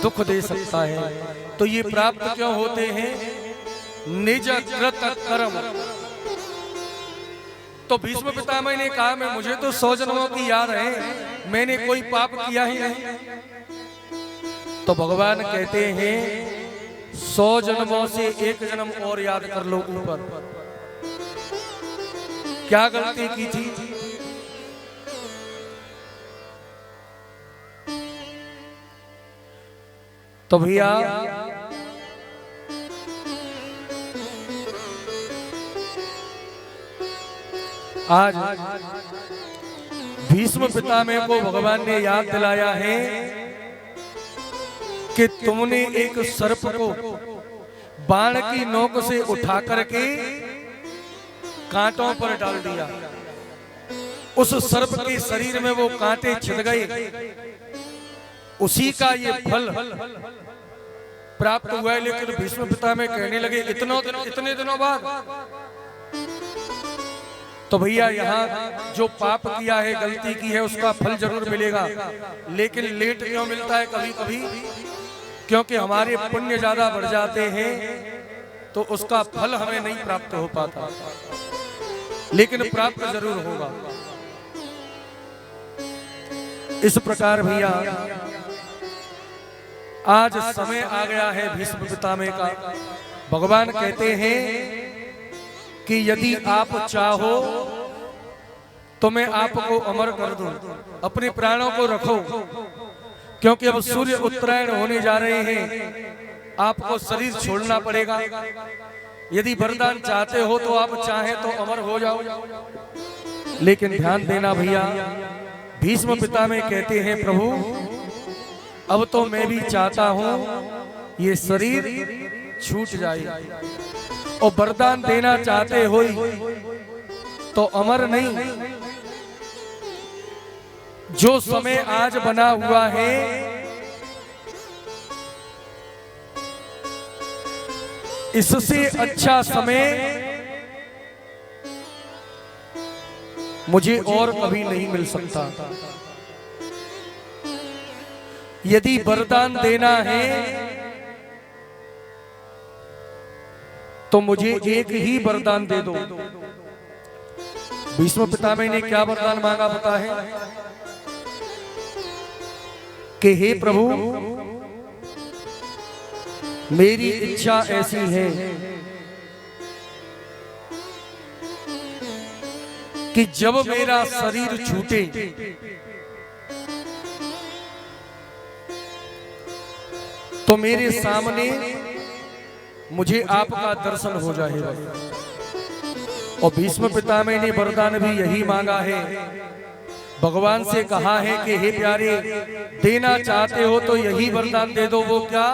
दुख दे सकता है। तो ये प्राप्त क्यों होते हैं? निज कृत कर्म। तो भीष्म पितामह ने कहा मैं मुझे तो 100 जन्मों की याद है, मैंने कोई पाप किया ही नहीं। तो भगवान कहते हैं 100 जन्मों से एक जन्म और याद कर लो ऊपर, क्या गलती की थी। तो भैया आज भीष्म पितामह को भगवान ने याद दिलाया है कि तुमने एक सर्प को बाण की नोक से उठा करके कांटों पर डाल दिया। उस सर्प के शरीर में वो कांटे छिद गए, उसी का ये फल प्राप्त हुआ है। लेकिन भीष्म पितामह कहने लगे इतने दिनों बाद। तो भैया यहाँ जो पाप किया है, गलती की है, उसका फल जरूर मिलेगा, लेकिन लेट क्यों मिलता है कभी कभी? क्योंकि हमारे पुण्य ज्यादा बढ़ जाते हैं तो उसका फल हमें नहीं प्राप्त हो पाता, लेकिन प्राप्त जरूर होगा। इस प्रकार भैया आज समय आ गया है भीष्म पितामह का। भगवान कहते हैं कि यदि आप चाहो तो मैं आपको अमर कर दूं, अपने प्राणों को रखो, क्योंकि अब सूर्य उत्तरायण होने जा रहे हैं, आपको शरीर छोड़ना पड़ेगा। यदि वरदान चाहते हो तो आप चाहें तो अमर हो जाओ। लेकिन ध्यान देना भैया, भीष्म पितामह कहते हैं प्रभु अब तो मैं भी चाहता हूं ये शरीर छूट जाए, और वरदान देना चाहते हो तो अमर नहीं, जो समय आज बना हुआ है इससे अच्छा समय मुझे और कभी नहीं मिल सकता। यदि वरदान देना है तो मुझे एक ही वरदान दे दो। भीष्म पितामह ने क्या वरदान मांगा पता है? कि हे प्रभु मेरी इच्छा ऐसी है कि जब मेरा शरीर छूटे तो मेरे सामने मुझे आपका दर्शन हो जाएगा। और भीष्म पितामह ने वरदान भी यही मांगा है, भगवान से कहा है कि हे प्यारे देना चाहते हो तो यही वरदान दे दो। वो क्या?